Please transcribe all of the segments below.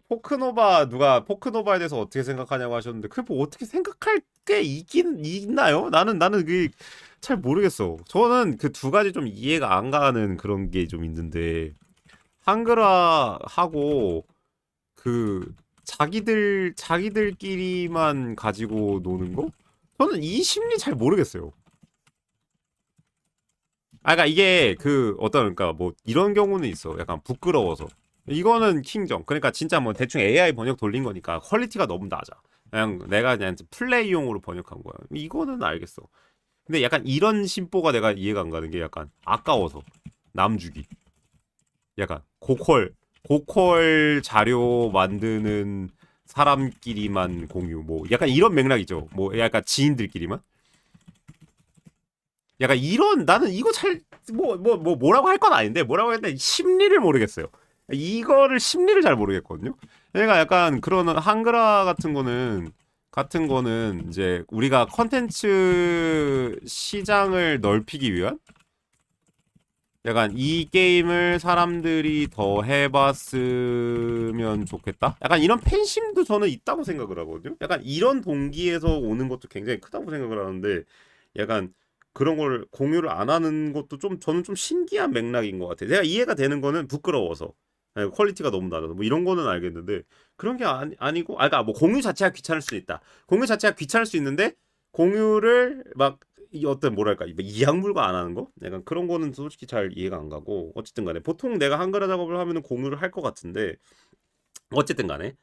포크노바 누가 포크노바에 대해서 어떻게 생각하냐고 하셨는데 그게 뭐 어떻게 생각할 게 있나요? 나는 그게 잘 모르겠어. 저는 그 두 가지 좀 이해가 안 가는 그런 게 좀 있는데 한글화하고 그 자기들끼리만 가지고 노는 거? 저는 이 심리 잘 모르겠어요. 아, 그러니까 이게 그 어떤 그러니까 뭐 이런 경우는 있어. 약간 부끄러워서. 이거는 킹정. 그러니까 진짜 뭐 대충 AI 번역 돌린 거니까 퀄리티가 너무 낮아. 그냥 내가 그냥 플레이용으로 번역한 거야. 이거는 알겠어. 근데 약간 이런 심보가 내가 이해가 안 가는 게 약간 아까워서 남 주기. 약간 고퀄 자료 만드는 사람끼리만 공유. 뭐 약간 이런 맥락이죠. 뭐 약간 지인들끼리만. 약간 이런 나는 이거 잘 뭐라고 할 건 아닌데 뭐라고 했는데 심리를 모르겠어요. 이거를 심리를 잘 모르겠거든요. 그러니까 약간 그런 한글화 같은 거는 이제 우리가 컨텐츠 시장을 넓히기 위한 약간 이 게임을 사람들이 더 해봤으면 좋겠다. 약간 이런 팬심도 저는 있다고 생각을 하거든요. 약간 이런 동기에서 오는 것도 굉장히 크다고 생각을 하는데 약간 그런 걸 공유를 안 하는 것도 좀 저는 좀 신기한 맥락인 것 같아요. 내가 이해가 되는 거는 부끄러워서 퀄리티가 너무 낮아서 뭐 이런 거는 알겠는데 그런 게 아니고 그러니까 뭐 공유 자체가 귀찮을 수 있다. 공유 자체가 귀찮을 수 있는데 공유를 막 이 어떤 뭐랄까 이악물고 안 하는 거? 약간 그런 거는 솔직히 잘 이해가 안 가고 어쨌든 간에 보통 내가 한글화 작업을 하면은 공유를 할 것 같은데 어쨌든 간에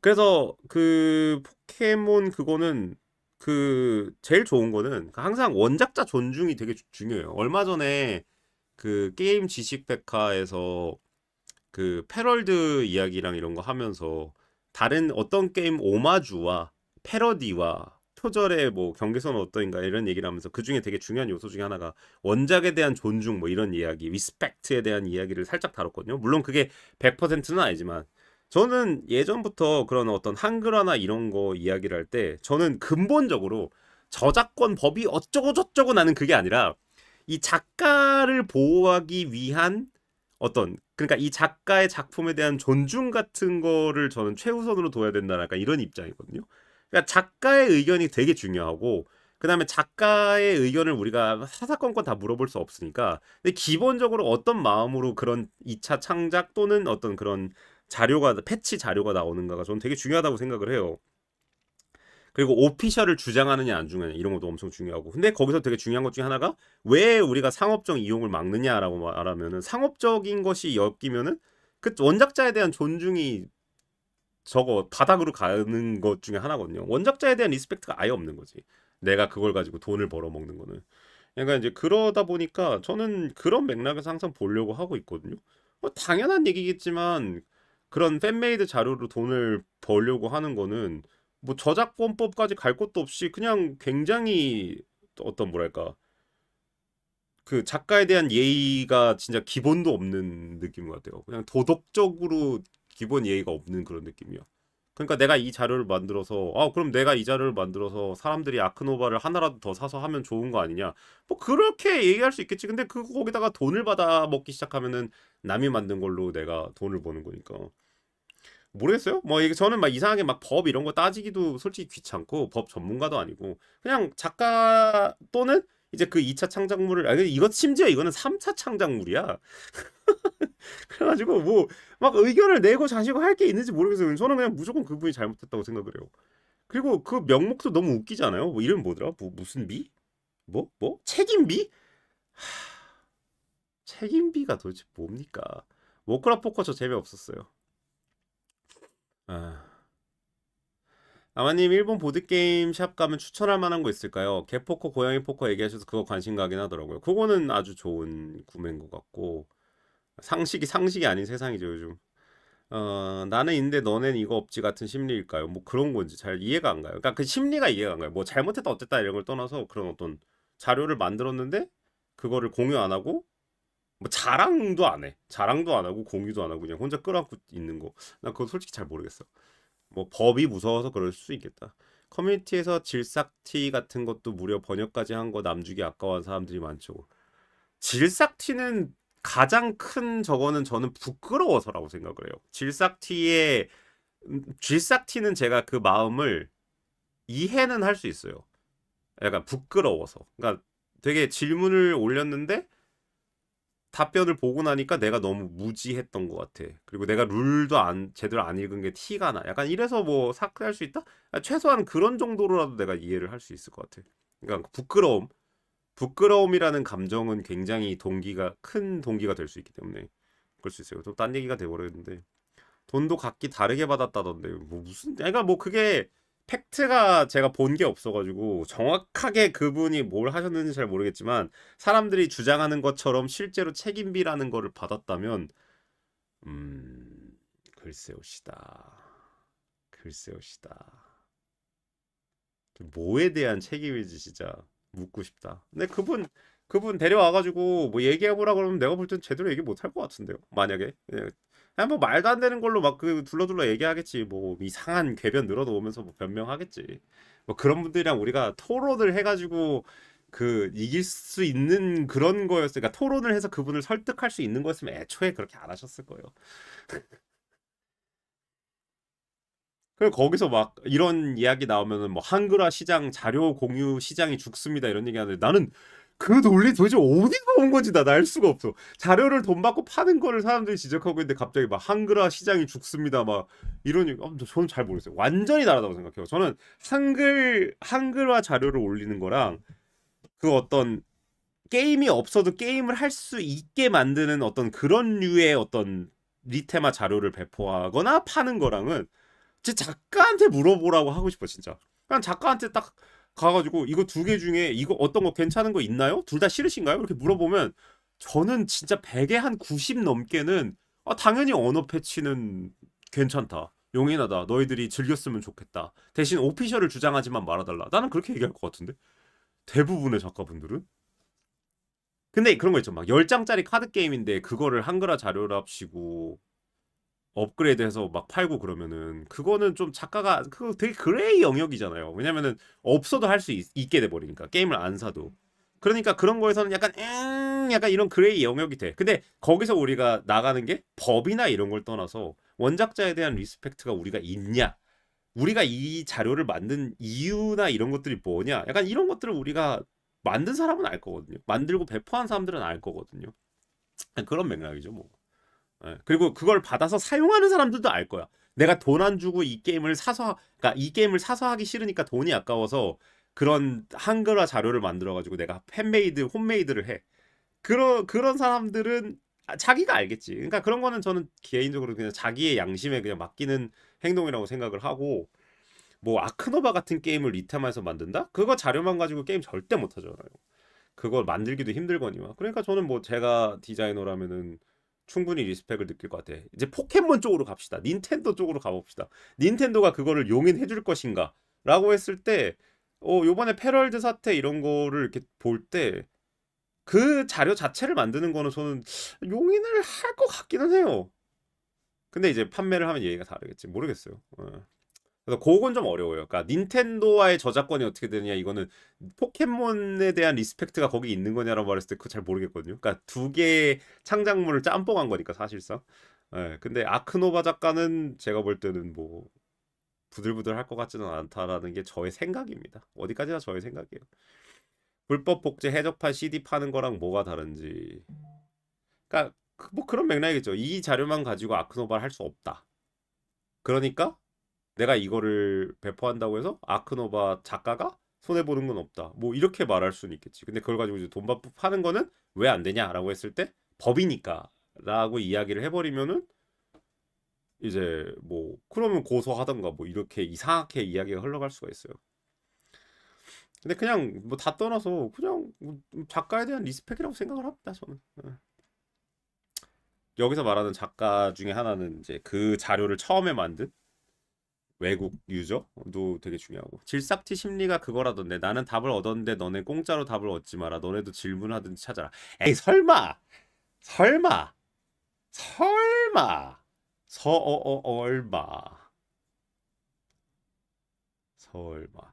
그래서 그 포켓몬 그거는 그 제일 좋은 거는 항상 원작자 존중이 되게 중요해요. 얼마 전에 그 게임 지식 백화에서 그 패럴드 이야기랑 이런 거 하면서 다른 어떤 게임 오마주와 패러디와 표절의 뭐 경계선은 어떠인가 이런 얘기를 하면서 그 중에 되게 중요한 요소 중에 하나가 원작에 대한 존중 뭐 이런 이야기, 리스펙트에 대한 이야기를 살짝 다뤘거든요. 물론 그게 100%는 아니지만 저는 예전부터 그런 어떤 한글화나 이런 거 이야기를 할 때 저는 근본적으로 저작권 법이 어쩌고 저쩌고 나는 그게 아니라 이 작가를 보호하기 위한 어떤 그러니까 이 작가의 작품에 대한 존중 같은 거를 저는 최우선으로 둬야 된다는 약간 이런 입장이거든요. 그러니까 작가의 의견이 되게 중요하고 그다음에 작가의 의견을 우리가 사사건건 다 물어볼 수 없으니까 근데 기본적으로 어떤 마음으로 그런 2차 창작 또는 어떤 그런 자료가 패치 자료가 나오는가가 저는 되게 중요하다고 생각을 해요. 그리고 오피셜을 주장하느냐 안 주느냐 이런 것도 엄청 중요하고 근데 거기서 되게 중요한 것 중에 하나가 왜 우리가 상업적 이용을 막느냐라고 말하면은 상업적인 것이 엮이면은 그 원작자에 대한 존중이 저거 바닥으로 가는 것 중에 하나거든요. 원작자에 대한 리스펙트가 아예 없는 거지. 내가 그걸 가지고 돈을 벌어먹는 거는. 그러니까 이제 그러다 보니까 저는 그런 맥락에서 항상 보려고 하고 있거든요. 당연한 얘기겠지만 그런 팬메이드 자료로 돈을 벌려고 하는 거는 뭐 저작권법까지 갈 것도 없이 그냥 굉장히 어떤 뭐랄까 그 작가에 대한 예의가 진짜 기본도 없는 느낌인 것 같아요. 그냥 도덕적으로 기본 예의가 없는 그런 느낌이야. 그러니까 내가 이 자료를 만들어서 그럼 내가 이 자료를 만들어서 사람들이 아크노바를 하나라도 더 사서 하면 좋은 거 아니냐 뭐 그렇게 얘기할 수 있겠지 근데 그 거기다가 돈을 받아 먹기 시작하면은 남이 만든 걸로 내가 돈을 버는 거니까 모르겠어요 뭐 이게 저는 막 이상하게 막 법 이런 거 따지기도 솔직히 귀찮고 법 전문가도 아니고 그냥 작가 또는 이제 그 2차 창작물을 이거 심지어 이거는 3차 창작물이야 그래가지고 뭐 막 의견을 내고 자시고 할 게 있는지 모르겠어요 저는 그냥 무조건 그분이 잘못했다고 생각을 해요 그리고 그 명목도 너무 웃기지 않아요? 뭐 이름 뭐더라? 무슨 비? 뭐? 책임비? 책임비가 도대체 뭡니까? 워크라ft 포커 저 재미없었어요. 아. 아마님 일본 보드게임 샵 가면 추천할 만한 거 있을까요? 개포커, 고양이 포커 얘기하셔서 그거 관심 가긴 하더라고요. 그거는 아주 좋은 구매인 것 같고 상식이 아닌 세상이죠 요즘. 나는 있는데 너넨 이거 없지 같은 심리일까요? 뭐 그런 건지 잘 이해가 안 가요. 그러니까 그 심리가 이해가 안 가요. 뭐 잘못했다 어쨌다 이런 걸 떠나서 그런 어떤 자료를 만들었는데 그거를 공유 안 하고 뭐 자랑도 안 해. 자랑도 안 하고 공유도 안 하고 그냥 혼자 끌어안고 있는 거. 나 그거 솔직히 잘 모르겠어. 뭐 법이 무서워서 그럴 수 있겠다. 커뮤니티에서 질삭티 같은 것도 무려 번역까지 한 거 남주기 아까워하는 사람들이 많죠. 질삭티는 가장 큰 저거는 저는 부끄러워서라고 생각을 해요. 질삭티의 쥐싹티는 제가 그 마음을 이해는 할 수 있어요. 약간 부끄러워서. 그러니까 되게 질문을 올렸는데 답변을 보고 나니까 내가 너무 무지했던 것 같아. 그리고 내가 룰도 제대로 안 읽은 게 티가 나. 약간 이래서 뭐 사퇴할 수 있다? 최소한 그런 정도로라도 내가 이해를 할 수 있을 것 같아. 그러니까 부끄러움이라는 감정은 굉장히 큰 동기가 될 수 있기 때문에 그럴 수 있어요. 또 딴 얘기가 돼버렸는데 돈도 각기 다르게 받았다던데 뭐 무슨? 그러니까 뭐 그게 팩트가 제가 본 게 없어가지고 정확하게 그분이 뭘 하셨는지 잘 모르겠지만 사람들이 주장하는 것처럼 실제로 책임비라는 거를 받았다면 글쎄오시다. 글쎄오시다. 뭐에 대한 책임인지 진짜 묻고 싶다. 근데 그분 데려와가지고 뭐 얘기해보라 그러면 내가 볼 땐 제대로 얘기 못 할 것 같은데요. 만약에 그냥 뭐 말도 안 되는 걸로 막 그 둘러둘러 얘기하겠지. 뭐 이상한 궤변 늘어놓으면서 뭐 변명하겠지. 뭐 그런 분들이랑 우리가 토론을 해가지고 그 이길 수 있는 그런 거였으니까 그러니까 토론을 해서 그분을 설득할 수 있는 거였으면 애초에 그렇게 안 하셨을 거예요. 그리고 거기서 막 이런 이야기 나오면은 뭐 한글화 시장 자료 공유 시장이 죽습니다 이런 얘기 하는데 나는 그 논리 도대체 어디서 온 건지 나 알 수가 없어. 자료를 돈 받고 파는 거를 사람들이 지적하고 있는데 갑자기 막 한글화 시장이 죽습니다 막 이런 얘기 저는 잘 모르겠어요. 완전히 다르다고 생각해요. 저는 한글화 자료를 올리는 거랑 그 어떤 게임이 없어도 게임을 할 수 있게 만드는 어떤 그런 류의 어떤 리테마 자료를 배포하거나 파는 거랑은 제 작가한테 물어보라고 하고 싶어 진짜. 그냥 작가한테 딱 가가지고 이거 두 개 중에 이거 어떤 거 괜찮은 거 있나요? 둘 다 싫으신가요? 이렇게 물어보면 저는 진짜 100에 한 90 넘게는 당연히 언어 패치는 괜찮다. 용인하다. 너희들이 즐겼으면 좋겠다. 대신 오피셜을 주장하지만 말아달라. 나는 그렇게 얘기할 것 같은데. 대부분의 작가분들은. 근데 그런 거 있죠. 막 10장짜리 카드 게임인데 그거를 한글화 자료를 합치고 업그레이드해서 막 팔고 그러면은 그거는 좀 작가가 그거 되게 그레이 영역이잖아요. 왜냐면은 없어도 할 수 있게 돼 버리니까 게임을 안 사도. 그러니까 그런 거에서는 약간 이런 그레이 영역이 돼. 근데 거기서 우리가 나가는 게 법이나 이런 걸 떠나서 원작자에 대한 리스펙트가 우리가 있냐? 우리가 이 자료를 만든 이유나 이런 것들이 뭐냐? 약간 이런 것들을 우리가 만든 사람은 알 거거든요. 만들고 배포한 사람들은 알 거거든요. 그런 맥락이죠, 뭐. 예, 그리고 그걸 받아서 사용하는 사람들도 알 거야. 내가 돈 안 주고 이 게임을 사서, 그러니까 이 게임을 사서 하기 싫으니까 돈이 아까워서 그런 한글화 자료를 만들어가지고 내가 홈메이드를 해. 그런 사람들은 자기가 알겠지. 그러니까 그런 거는 저는 개인적으로 그냥 자기의 양심에 그냥 맡기는 행동이라고 생각을 하고, 뭐 아크노바 같은 게임을 리테마에서 만든다? 그거 자료만 가지고 게임 절대 못 하잖아요. 그걸 만들기도 힘들거니와. 그러니까 저는 뭐 제가 디자이너라면은 충분히 리스펙을 느낄 것 같아. 이제 포켓몬 쪽으로 갑시다. 닌텐도 쪽으로 가봅시다. 닌텐도가 그거를 용인해 줄 것인가? 라고 했을 때, 요번에 패럴드 사태 이런 거를 이렇게 볼 때, 그 자료 자체를 만드는 거는 저는 용인을 할 것 같기는 해요. 근데 이제 판매를 하면 얘기가 다르겠지. 모르겠어요. 그래서 그건 좀 어려워요. 그러니까 닌텐도와의 저작권이 어떻게 되느냐 이거는 포켓몬에 대한 리스펙트가 거기 있는 거냐라고 말했을 때 그거 잘 모르겠거든요. 그러니까 두 개의 창작물을 짬뽕한 거니까 사실상. 예, 근데 아크노바 작가는 제가 볼 때는 뭐 부들부들 할 것 같지는 않다라는 게 저의 생각입니다. 어디까지나 저의 생각이에요. 불법 복제 해적판 CD 파는 거랑 뭐가 다른지. 그러니까 뭐 그런 맥락이겠죠. 이 자료만 가지고 아크노바를 할 수 없다. 그러니까 내가 이거를 배포한다고 해서 아크노바 작가가 손해 보는 건 없다. 뭐 이렇게 말할 수는 있겠지. 근데 그걸 가지고 이제 돈 받고 파는 거는 왜 안 되냐라고 했을 때 법이니까라고 이야기를 해버리면은 이제 뭐 그러면 고소하던가 뭐 이렇게 이상하게 이야기가 흘러갈 수가 있어요. 근데 그냥 뭐 다 떠나서 그냥 뭐 작가에 대한 리스펙이라고 생각을 합니다. 저는. 여기서 말하는 작가 중에 하나는 이제 그 자료를 처음에 만든 외국 유저도 되게 중요하고 질삭티 심리가 그거라던데 나는 답을 얻었는데 너네 공짜로 답을 얻지 마라 너네도 질문하든지 찾아라 에이 설마 설마 설마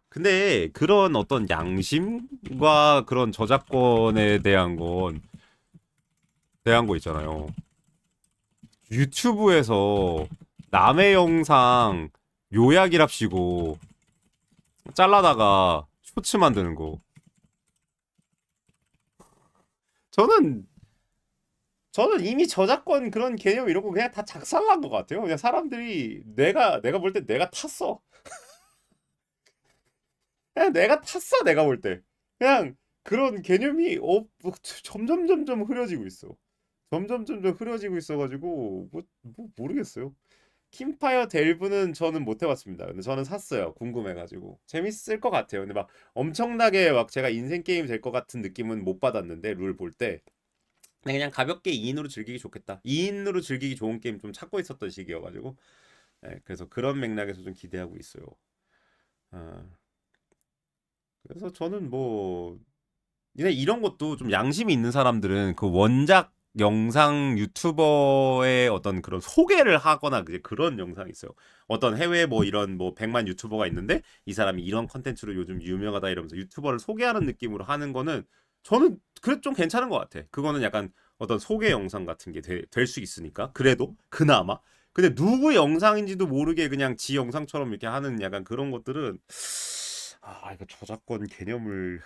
근데 그런 어떤 양심과 그런 저작권에 대한 거 있잖아요. 유튜브에서 남의 영상 요약이랍시고 잘라다가 쇼츠 만드는 거. 저는 저는 이미 저작권 그런 개념 이런 거 그냥 다 작살난 것 같아요. 그냥 사람들이 내가 볼 때 내가 탔어. 그냥 내가 탔어. 내가 볼 때. 그냥 그런 개념이 뭐, 점점 흐려지고 있어. 점점 흐려지고 있어가지고 뭐 모르겠어요. 킴파이어 델브는 저는 못 해봤습니다. 근데 저는 샀어요. 궁금해가지고 재밌을 것 같아요. 근데 막 엄청나게 막 제가 인생 게임 될 것 같은 느낌은 못 받았는데 룰 볼 때 그냥 가볍게 2인으로 즐기기 좋겠다. 2인으로 즐기기 좋은 게임 좀 찾고 있었던 시기여가지고 네, 그래서 그런 맥락에서 좀 기대하고 있어요. 아, 그래서 저는 뭐 그냥 이런 것도 좀 양심이 있는 사람들은 그 원작 영상 유튜버의 어떤 그런 소개를 하거나 이제 그런 영상이 있어요. 어떤 해외 뭐 이런 뭐 100만 유튜버가 있는데 이 사람이 이런 컨텐츠로 요즘 유명하다 이러면서 유튜버를 소개하는 느낌으로 하는 거는 저는 그래 좀 괜찮은 것 같아. 그거는 약간 어떤 소개 영상 같은 게 될 수 있으니까 그래도 그나마. 근데 누구 영상인지도 모르게 그냥 지 영상처럼 이렇게 하는 약간 그런 것들은 이거 저작권 개념을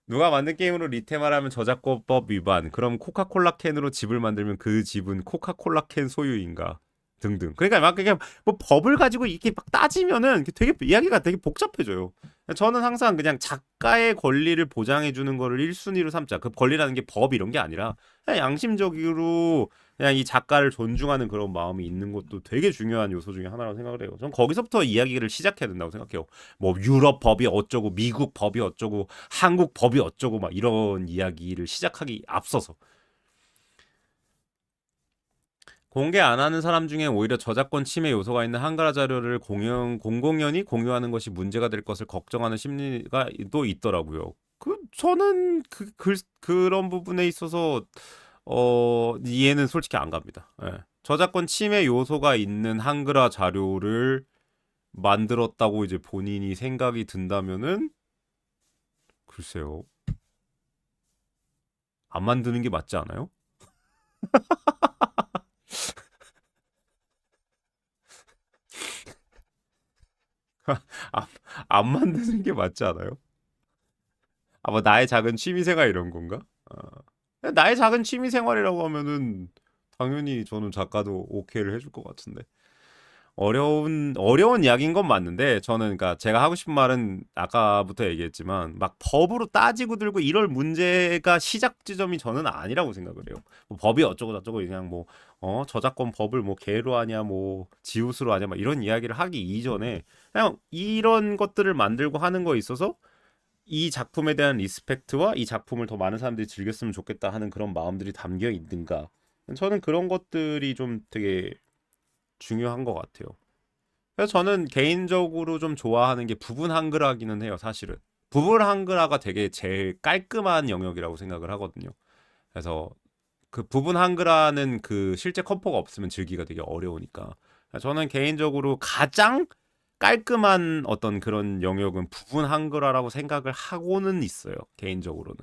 누가 만든 게임으로 리테마라면 저작권법 위반. 그럼 코카콜라 캔으로 집을 만들면 그 집은 코카콜라 캔 소유인가? 등등. 그러니까 막 그냥 뭐 법을 가지고 이렇게 막 따지면은 되게 이야기가 되게 복잡해져요. 저는 항상 그냥 작가의 권리를 보장해 주는 거를 1순위로 삼자. 그 권리라는 게 법 이런 게 아니라 그냥 양심적으로 그냥 이 작가를 존중하는 그런 마음이 있는 것도 되게 중요한 요소 중에 하나라고 생각을 해요. 전 거기서부터 이야기를 시작해야 된다고 생각해요. 뭐 유럽 법이 어쩌고 미국 법이 어쩌고 한국 법이 어쩌고 막 이런 이야기를 시작하기 앞서서 공개 안 하는 사람 중에 오히려 저작권 침해 요소가 있는 한글화 자료를 공공연히 공유하는 것이 문제가 될 것을 걱정하는 심리가 또 있더라고요. 저는 그런 부분에 있어서 이해는 솔직히 안 갑니다. 예. 저작권 침해 요소가 있는 한글화 자료를 만들었다고 이제 본인이 생각이 든다면은 글쎄요. 안 만드는 게 맞지 않아요? 안, 안 만드는 게 맞지 않아요? 뭐 나의 작은 취미생활 이런 건가? 나의 작은 취미생활이라고 하면은 당연히 저는 작가도 오케이를 해줄 것 같은데. 어려운 이야기인 건 맞는데 저는 그러니까 제가 하고 싶은 말은 아까부터 얘기했지만 막 법으로 따지고 들고 이럴 문제가 시작 지점이 저는 아니라고 생각을 해요. 뭐 법이 어쩌고 저쩌고 그냥 뭐 저작권 법을 뭐 개로 하냐 뭐 지우스로 하냐 막 이런 이야기를 하기 이전에 그냥 이런 것들을 만들고 하는 거에 있어서 이 작품에 대한 리스펙트와 이 작품을 더 많은 사람들이 즐겼으면 좋겠다 하는 그런 마음들이 담겨 있는가? 저는 그런 것들이 좀 되게 중요한 것 같아요. 그래서 저는 개인적으로 좀 좋아하는 게 부분 한글화기는 해요, 사실은. 부분 한글화가 되게 제일 깔끔한 영역이라고 생각을 하거든요. 그래서 그 부분 한글화는 그 실제 컴포가 없으면 즐기기가 되게 어려우니까. 저는 개인적으로 가장 깔끔한 어떤 그런 영역은 부분 한글화라고 생각을 하고는 있어요. 개인적으로는.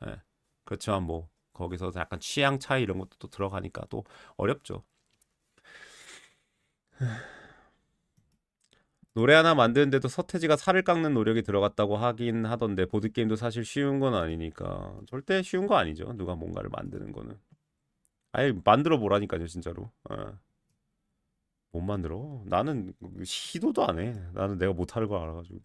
예. 그렇지만 뭐 거기서 약간 취향 차이 이런 것도 또 들어가니까 또 어렵죠. 노래 하나 만드는데도 서태지가 살을 깎는 노력이 들어갔다고 하긴 하던데 보드게임도 사실 쉬운 건 아니니까 절대 쉬운 거 아니죠. 누가 뭔가를 만드는 거는. 아예 만들어 보라니까요, 진짜로. 못 만들어. 나는 시도도 안 해. 나는 내가 못할 걸 알아가지고.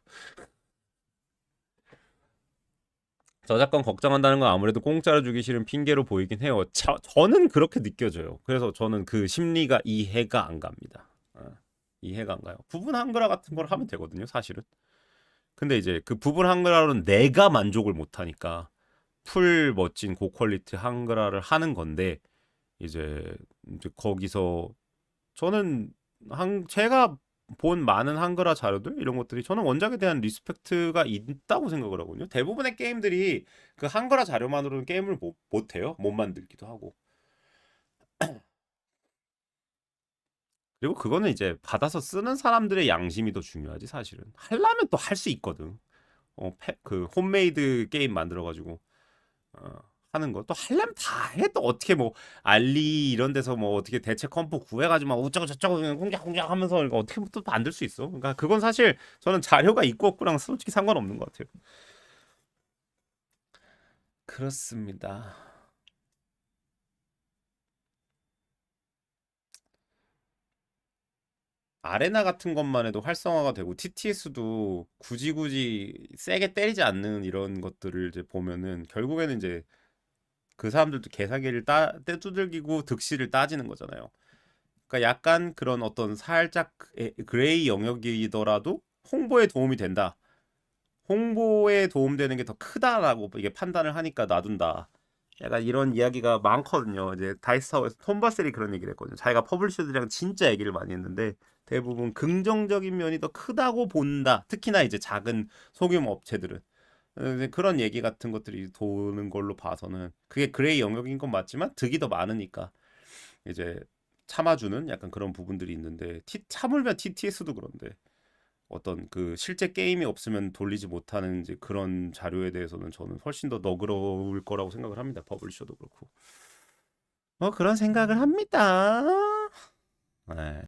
저작권 걱정한다는 건 아무래도 공짜로 주기 싫은 핑계로 보이긴 해요. 저는 그렇게 느껴져요. 그래서 저는 그 심리가 이해가 안 갑니다. 이해가 안 가요. 부분 한글화 같은 걸 하면 되거든요, 사실은. 근데 이제 그 부분 한글화로는 내가 만족을 못 하니까 풀 멋진 고퀄리티 한글화를 하는 건데 이제 거기서 저는 제가 본 많은 한글화 자료들 이런 것들이 저는 원작에 대한 리스펙트가 있다고 생각을 하거든요. 대부분의 게임들이 그 한글화 자료만으로는 게임을 못해요. 못 만들기도 하고. 그리고 그거는 이제 받아서 쓰는 사람들의 양심이 더 중요하지 사실은. 하려면 또 할 수 있거든. 그 홈메이드 게임 만들어가지고 하는 거 또 하려면 다 해. 또 어떻게 뭐 알리 이런 데서 뭐 어떻게 대체 컴포 구해가지고 막 어쩌고 저쩌고 그냥 공작공작 하면서 이거 어떻게 또 만들 수 있어? 그러니까 그건 사실 저는 자료가 있고 없고랑 솔직히 상관없는 것 같아요. 그렇습니다. 아레나 같은 것만 해도 활성화가 되고 TTS도 굳이 세게 때리지 않는 이런 것들을 이제 보면은 결국에는 이제 그 사람들도 계산기를 떼두들기고 득실을 따지는 거잖아요. 그러니까 약간 그런 어떤 살짝 그레이 영역이더라도 홍보에 도움이 된다. 홍보에 도움되는 게 더 크다라고 이게 판단을 하니까 놔둔다. 약간 이런 이야기가 많거든요. 이제 다이스타워에서 톰 바셀이 그런 얘기를 했거든요. 자기가 퍼블리셔들이랑 진짜 얘기를 많이 했는데 대부분 긍정적인 면이 더 크다고 본다. 특히나 이제 작은 소규모 업체들은. 이제 그런 얘기 같은 것들이 도는 걸로 봐서는 그게 그레이 영역인 건 맞지만 득이 더 많으니까 이제 참아주는 약간 그런 부분들이 있는데 참으면 TTS도 그런데 어떤 그 실제 게임이 없으면 돌리지 못하는 이제 그런 자료에 대해서는 저는 훨씬 더 너그러울 거라고 생각을 합니다. 퍼블리셔도 그렇고. 그런 생각을 합니다. 네.